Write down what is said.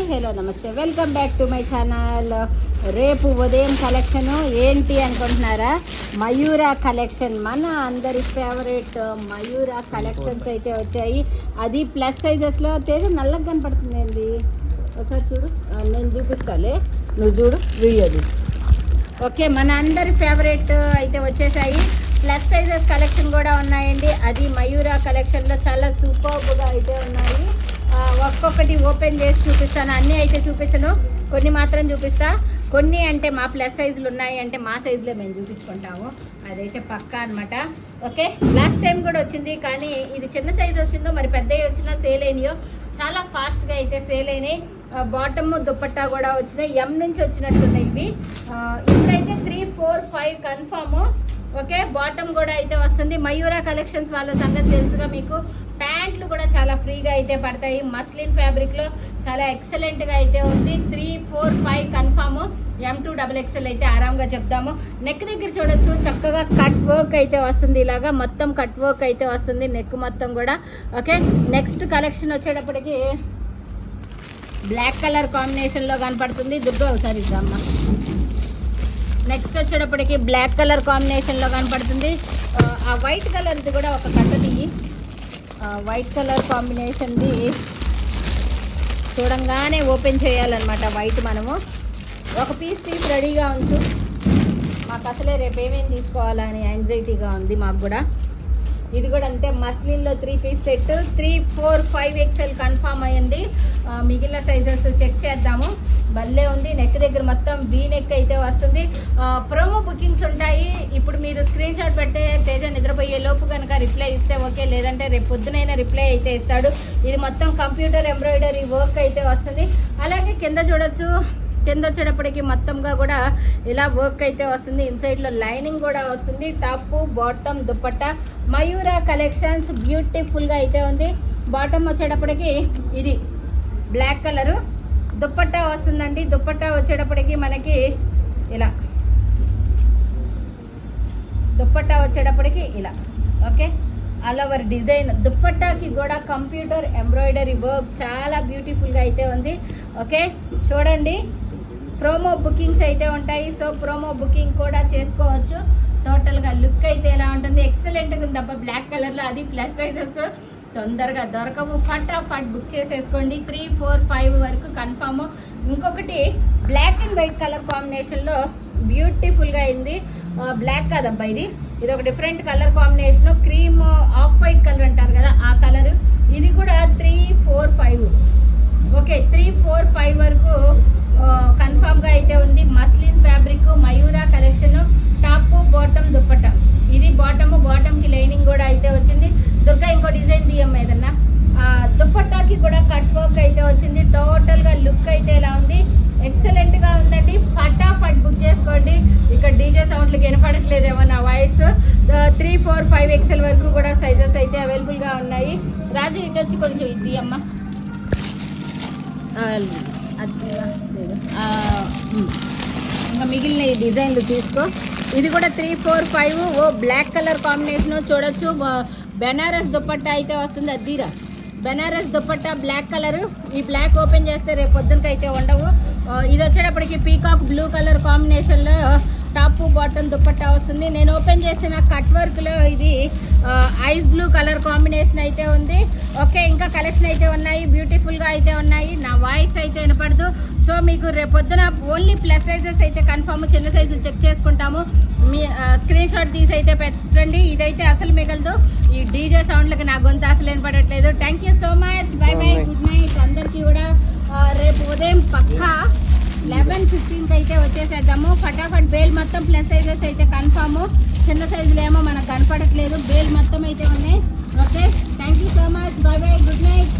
Hi hello నమస్తే, welcome back to my channel. రేపు ఉదయం కలెక్షను ఏంటి అనుకుంటున్నారా? మయూరా కలెక్షన్, మన అందరి ఫేవరెట్ మయూరా కలెక్షన్స్ అయితే వచ్చాయి. అది ప్లస్ సైజెస్లో. తేజ నల్లగా కనపడుతుంది ఏంది? ఒకసారి చూడు, నేను చూపిస్తాలే, నువ్వు చూడు వీడియోది. ఓకే, మన అందరి ఫేవరెట్ అయితే వచ్చేసాయి. ప్లస్ సైజెస్ కలెక్షన్ కూడా ఉన్నాయండి. అది మయూరా కలెక్షన్లో చాలా సూపర్గా అయితే ఉన్నాయి. ఒక్కొక్కటి ఓపెన్ చేసి చూపిస్తాను. అన్నీ అయితే చూపించను, కొన్ని మాత్రం చూపిస్తా. కొన్ని అంటే మా ప్లస్ సైజులు ఉన్నాయి అంటే మా సైజులో మేము చూపించుకుంటాము, అదైతే పక్కా అనమాట. ఓకే, లాస్ట్ టైం కూడా వచ్చింది, కానీ ఇది చిన్న సైజు వచ్చిందో మరి పెద్దవి వచ్చినా సేల్ అయినాయో. చాలా ఫాస్ట్గా అయితే సేల్ అయినాయి. బాటమ్ దుప్పట్టా కూడా వచ్చినాయి. ఎం నుంచి వచ్చినట్టున్నాయి ఇవి. ఇప్పుడైతే 3, 4, 5 కన్ఫాము. ఓకే, బాటమ్ కూడా అయితే వస్తుంది. మయూరా కలెక్షన్స్ వాళ్ళ సంగతి తెలుసుగా మీకు. ప్యాంట్లు కూడా చాలా ఫ్రీగా అయితే పడతాయి. మస్లిన్ ఫ్యాబ్రిక్లో చాలా ఎక్సలెంట్గా అయితే ఉంది. 3, 4, 5 కన్ఫాము. M2 XXL అయితే ఆరాంగా చెప్తాము. నెక్ దగ్గర చూడొచ్చు, చక్కగా కట్ వర్క్ అయితే వస్తుంది. ఇలాగా మొత్తం కట్ వర్క్ అయితే వస్తుంది నెక్ మొత్తం కూడా. ఓకే, నెక్స్ట్ కలెక్షన్ వచ్చేటప్పటికి బ్లాక్ కలర్ కాంబినేషన్లో కనపడుతుంది. దుర్గా ఒకసారి అమ్మ. నెక్స్ట్ వచ్చేటప్పటికి బ్లాక్ కలర్ కాంబినేషన్లో కనపడుతుంది. ఆ వైట్ కలర్ది కూడా ఒక కట్టది. వైట్ కలర్ కాంబినేషన్ది చూడంగానే ఓపెన్ చేయాలన్నమాట. వైట్ మనము ఒక పీస్ రెడీగా ఉంచు. మాకు అసలే రేపు ఏమేమి తీసుకోవాలని యాంగ్జైటీగా ఉంది మాకు కూడా. ఇది కూడా అంతే, మస్లిన్లో 3 పీస్ సెట్. 3, 4, 5 XL కన్ఫామ్ అయ్యింది. మిగిలిన సైజెస్ చెక్ చేద్దాము. భలే ఉంది. నెక్ దగ్గర మొత్తం వీ నెక్ అయితే వస్తుంది. ప్రోమో బుకింగ్స్ ఉంటాయి. ఇప్పుడు మీరు స్క్రీన్ షాట్ పెడితే తేజ నిద్రపోయే లోపు కనుక రిప్లై ఇస్తే ఓకే, లేదంటే రేపు పొద్దునైనా రిప్లై అయితే ఇస్తాడు. ఇది మొత్తం కంప్యూటర్ ఎంబ్రాయిడరీ వర్క్ అయితే వస్తుంది. అలాగే కింద చూడొచ్చు, కింద వచ్చేటప్పటికి మొత్తంగా కూడా ఇలా వర్క్ అయితే వస్తుంది. ఇన్సైడ్లో లైనింగ్ కూడా వస్తుంది. Top bottom dupatta Mayura collections బ్యూటిఫుల్గా అయితే ఉంది. బాటమ్ వచ్చేటప్పటికి ఇది బ్లాక్ కలరు. దుప్పట్టా వస్తుందండి. దుప్పట్టా వచ్చేటప్పటికి మనకి ఇలా, దుప్పట్టా వచ్చేటప్పటికి ఇలా. Okay, all over design. దుప్పట్టాకి కూడా కంప్యూటర్ ఎంబ్రాయిడరీ వర్క్ చాలా బ్యూటిఫుల్గా అయితే ఉంది. ఓకే, చూడండి. ప్రోమో బుకింగ్స్ అయితే ఉంటాయి, సో ప్రోమో బుకింగ్ కూడా చేసుకోవచ్చు. టోటల్గా లుక్ అయితే ఎలా ఉంటుంది, ఎక్సలెంట్గా ఉంది అబ్బా. బ్లాక్ కలర్లో, అది ప్లస్ సైజెస్ తొందరగా దొరకవు. ఫటాఫట్ బుక్ చేసేసుకోండి. 3, 4, 5 వరకు కన్ఫామ్. ఇంకొకటి బ్లాక్ అండ్ వైట్ కలర్ కాంబినేషన్లో బ్యూటిఫుల్గా అయింది. బ్లాక్ కాదబ్బా, ఇది ఒక different colour combination. Cream off white colour అంటారు కదా, ఆ కలర్. ఇది కూడా 3, 4, 5. ఓకే, 3, 4, 5 వరకు కన్ఫామ్గా అయితే ఉంది. Muslin fabric Mayura collection. Top bottom dupatta. ఇది బాటమ్కి లైనింగ్ కూడా అయితే వచ్చింది. దుర్గా ఇంకో డిజైన్ తీయమ్మ ఏదన్నా. దుప్పట్టాకి కూడా కట్ వర్క్ అయితే వచ్చింది. టోటల్గా లుక్ అయితే ఎలా ఉంది, ఎక్సలెంట్గా ఉందండి. ఫటాఫట్ బుక్ చేసుకోండి. ఇక్కడ డీజే సౌండ్లకి వినపడట్లేదేమో నా వాయిస్. 3, 4, 5 XL వరకు కూడా సైజెస్ అయితే అవైలబుల్గా ఉన్నాయి. రాజు ఇటు వచ్చి కొంచెం ఇది తీయమ్మ. ఇంకా మిగిలిన ఈ డిజైన్లు తీసుకో. ఇది కూడా 3, 4, 5. ఓ బ్లాక్ కలర్ కాంబినేషన్ చూడొచ్చు. బెనారస్ దుప్పట్టా అయితే వస్తుంది. అద్దీరా బెనారస్ దుప్పట్టా బ్లాక్ కలర్. ఈ బ్లాక్ ఓపెన్ చేస్తే రేపు పొద్దునకైతే ఉండవు. ఇది వచ్చేటప్పటికి పీకాక్ బ్లూ కలర్ కాంబినేషన్లో టాప్ బాటమ్ దుప్పట్టా వస్తుంది. నేను ఓపెన్ చేసిన కట్ వర్క్లో ఇది ఐస్ బ్లూ కలర్ కాంబినేషన్ అయితే ఉంది. ఓకే, ఇంకా కలెక్షన్ అయితే ఉన్నాయి, బ్యూటిఫుల్గా అయితే ఉన్నాయి. నా వాయిస్ అయితే వినపడదు. సో మీకు రేపొద్దున ఓన్లీ ప్లస్ సైజెస్ అయితే కన్ఫామ్. చిన్న సైజులు చెక్ చేసుకుంటాము. మీ స్క్రీన్ షాట్ తీసి అయితే పెట్టండి. ఇదైతే అసలు మిగలదు. ఈ డీజే సౌండ్లకి నా గొంతు అసలు వినపడట్లేదు. Thank you so much. Bye bye, good night అందరికీ కూడా. రేపు ఉదయం పక్కా 11:15 అయితే వచ్చేసేద్దాము. ఫటాఫట్ బేల్ మొత్తం ప్లస్ సైజెస్ అయితే కన్ఫాము. చిన్న సైజులు ఏమో మనకు కనపడట్లేదు. బేల్ మొత్తం అయితే ఉన్నాయి. Okay, thank you so much. Bye bye, good night.